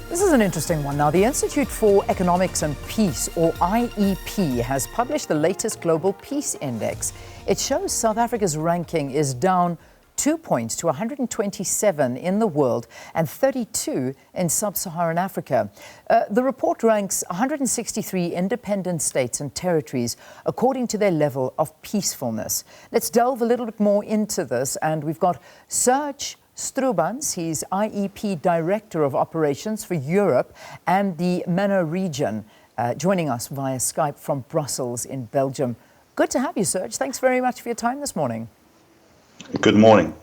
This is an interesting one. Now, the Institute for Economics and Peace, or IEP, has published the latest Global Peace Index. It shows South Africa's ranking is down 2 points to 127 in the world and 32 in Sub-Saharan Africa. The report ranks 163 independent states and territories according to their level of peacefulness. Let's delve a little bit more into this, and we've got Serge Stroobants. He's IEP Director of Operations for Europe and the MENA Region, joining us via Skype from Brussels in Belgium. Good to have you, Serge. Thanks very much for your time this morning. Good morning.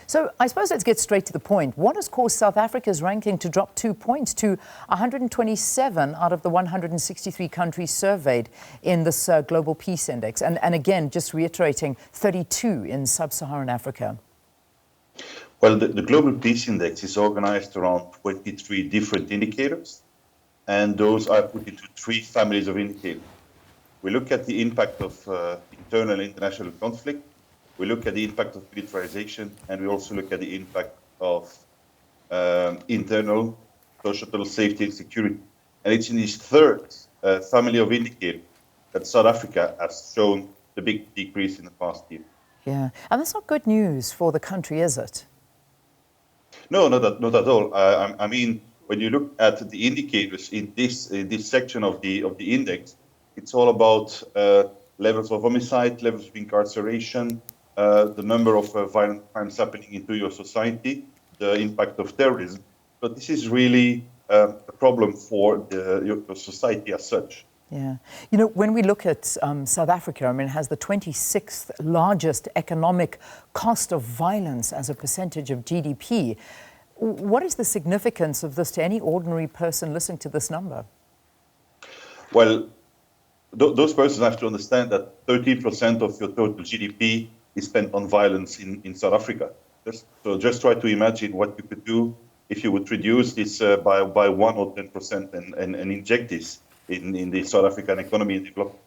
So I suppose let's get straight to the point. What has caused South Africa's ranking to drop 2 points to 127 out of the 163 countries surveyed in this Global Peace Index? And again, just reiterating, 32 in Sub-Saharan Africa. Well, the Global Peace Index is organized around 23 different indicators, and those are put into three families of indicators. We look at the impact of internal and international conflict, we look at the impact of militarization, and we also look at the impact of internal, social safety and security. And it's in this third family of indicators that South Africa has shown the big decrease in the past year. Yeah, and that's not good news for the country, is it? No, not at all. I mean, when you look at the indicators in this section of the index, it's all about levels of homicide, levels of incarceration, the number of violent crimes happening into your society, the impact of terrorism. But this is really a problem for your society as such. Yeah. You know, when we look at South Africa, I mean, it has the 26th largest economic cost of violence as a percentage of GDP. What is the significance of this to any ordinary person listening to this number? Well, those persons have to understand that 13% of your total GDP is spent on violence in South Africa. So just try to imagine what you could do if you would reduce this by 1 or 10% and inject this in the South African economy and development.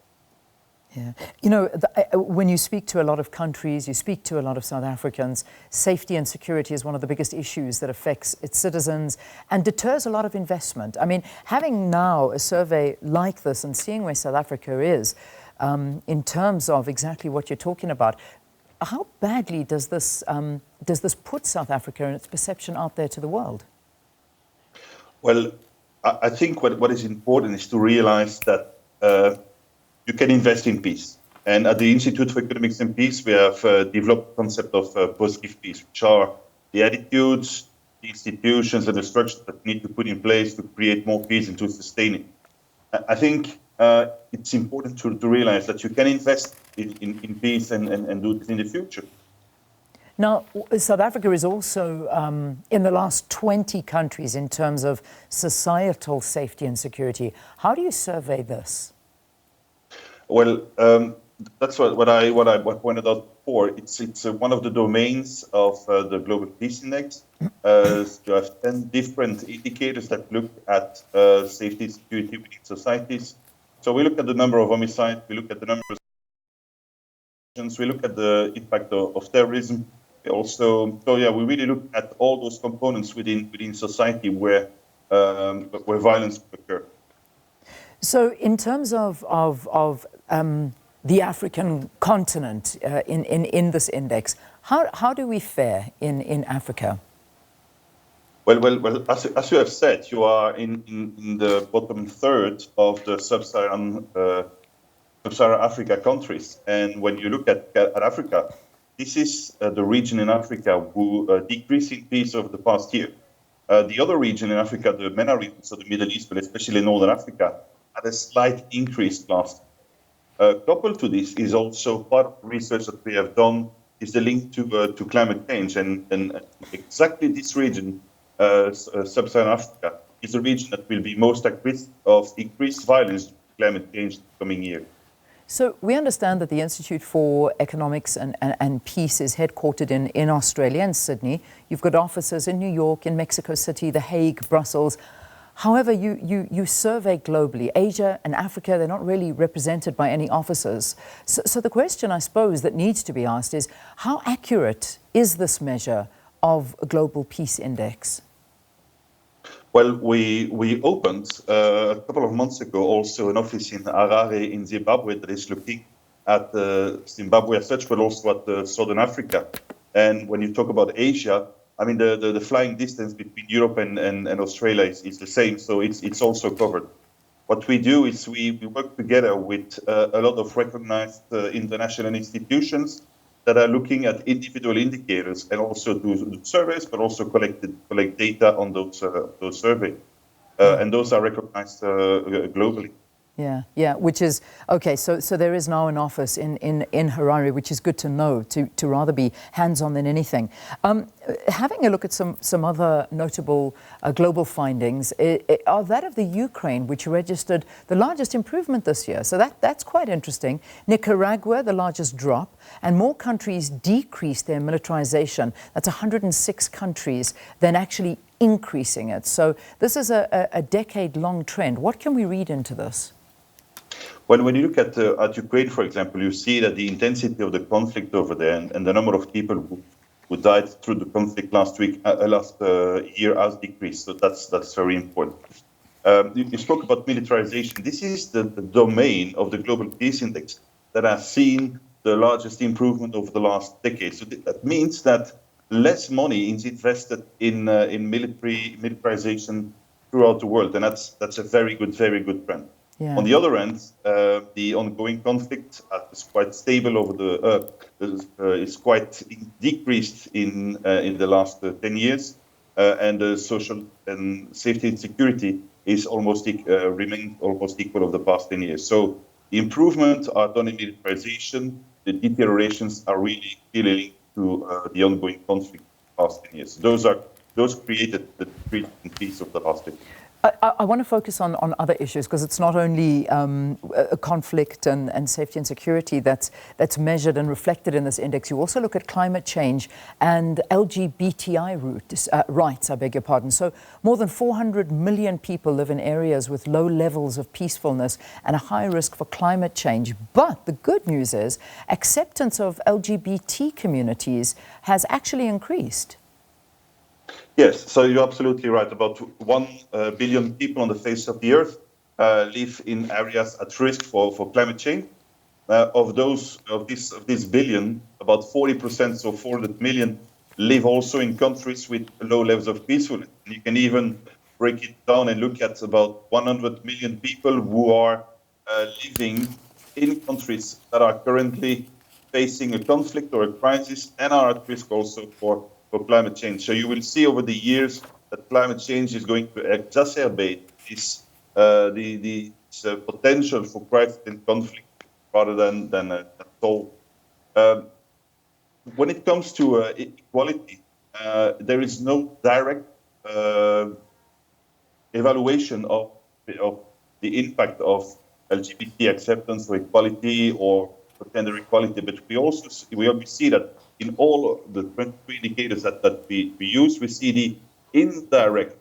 Yeah. You know, when you speak to a lot of countries, you speak to a lot of South Africans, safety and security is one of the biggest issues that affects its citizens and deters a lot of investment. I mean, having now a survey like this and seeing where South Africa is in terms of exactly what you're talking about, how badly does this put South Africa and its perception out there to the world? Well, I think what is important is to realize that you can invest in peace. And at the Institute for Economics and Peace, we have developed the concept of positive peace, which are the attitudes, the institutions, and the structures that need to put in place to create more peace and to sustain it. I think it's important to realize that you can invest in peace and do this in the future. Now, South Africa is also in the last 20 countries in terms of societal safety and security. How do you survey this? Well, that's what I pointed out before. It's one of the domains of the Global Peace Index. You have 10 different indicators that look at safety and security within societies. So we look at the number of homicides, we look at the number of we look at the impact of terrorism. Also, so yeah, we really look at all those components within society where violence occurs. So, in terms of the African continent in this index, how do we fare in Africa? Well, as you have said, you are in the bottom third of the Sub-Saharan Africa countries, and when you look at Africa, this is the region in Africa who decreased in peace over the past year. The other region in Africa, the MENA region, so the Middle East, but especially Northern Africa, had a slight increase last year. Coupled to this is also part of the research that we have done is the link to climate change, and exactly this region, Sub-Saharan Africa, is the region that will be most at risk of increased violence due to climate change in the coming year. So we understand that the Institute for Economics and Peace is headquartered in Australia, in Sydney. You've got offices in New York, in Mexico City, The Hague, Brussels. However, you survey globally. Asia and Africa, they're not really represented by any offices. So the question, I suppose, that needs to be asked is, how accurate is this measure of a global peace index? Well, we opened a couple of months ago also an office in Harare in Zimbabwe that is looking at Zimbabwe as such, but also at Southern Africa. And when you talk about Asia, I mean, the flying distance between Europe and Australia is the same, so it's also covered. What we do is we work together with a lot of recognized international institutions that are looking at individual indicators and also do surveys, but also collect data on those surveys. And those are recognized globally. Yeah, yeah, which is, okay, so there is now an office in Harare, which is good to know, to rather be hands-on than anything. Having a look at some other notable global findings are that of the Ukraine, which registered the largest improvement this year. So that's quite interesting. Nicaragua, the largest drop, and more countries decreased their militarization. That's 106 countries, then actually increasing it. So this is a decade-long trend. What can we read into this? Well, when you look at Ukraine, for example, you see that the intensity of the conflict over there and the number of people who died through the conflict last year has decreased. So that's very important. You spoke about militarization. This is the domain of the Global Peace Index that has seen the largest improvement over the last decade. So that means that less money is invested in militarization throughout the world, and that's a very good trend. Yeah. On the other end, the ongoing conflict is quite stable over is quite decreased in the last 10 years, and the social and safety and security is remained almost equal over the past 10 years. So the improvements are done in militarization. The deteriorations are really linked to the ongoing conflict the past 10 years. Those created the peace of the last decade. I want to focus on other issues, because it's not only a conflict and safety and security that's measured and reflected in this index. You also look at climate change and LGBTI rights, I beg your pardon. So more than 400 million people live in areas with low levels of peacefulness and a high risk for climate change. But the good news is acceptance of LGBT communities has actually increased. Yes, so you're absolutely right. About 1 billion people on the face of the earth live in areas at risk for climate change. Of this billion, about 40%, so 400 million, live also in countries with low levels of peacefulness. And you can even break it down and look at about 100 million people who are living in countries that are currently facing a conflict or a crisis and are at risk also for climate change. So you will see over the years that climate change is going to exacerbate this the potential for crisis and conflict rather than solve. When it comes to equality, there is no direct evaluation of the impact of LGBT acceptance or equality or gender equality, but we obviously see that in all the 23 indicators that we use, we see the indirect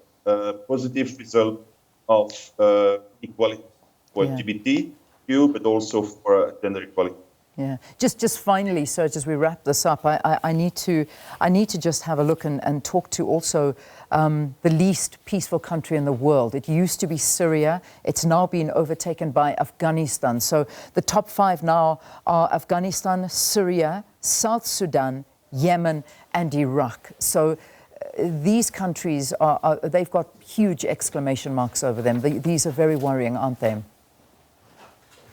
positive result of equality for LGBTQ, but also for gender equality. Yeah. Just finally, Serge, as we wrap this up, I need to just have a look and talk to also the least peaceful country in the world. It used to be Syria. It's now been overtaken by Afghanistan. So the top 5 now are Afghanistan, Syria, South Sudan, Yemen, and Iraq. So these countries they've got huge exclamation marks over them. These are very worrying, aren't they?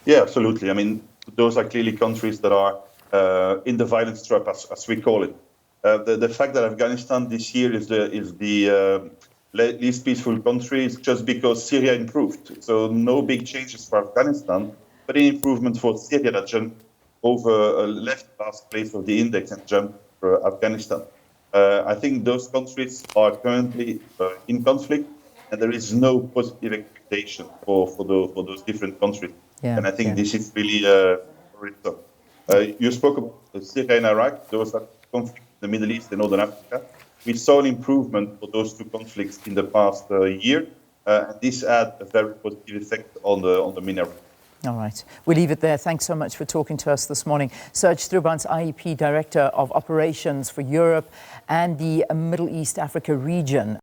Yeah, absolutely. I mean, those are clearly countries that are in the violence trap, as we call it. The fact that Afghanistan this year is the least peaceful country is just because Syria improved. So no big changes for Afghanistan, but an improvement for Syria that jumped over left last place of the index and jumped for Afghanistan. I think those countries are currently in conflict, and there is no positive expectation for those different countries. Yeah, and I think this is really tough. You spoke about Syria and Iraq. Those are conflicts in the Middle East and Northern Africa. We saw an improvement for those two conflicts in the past year. And this had a very positive effect on the MENA region. All right. We'll leave it there. Thanks so much for talking to us this morning. Serge Stroobants, IEP Director of Operations for Europe and the Middle East Africa region.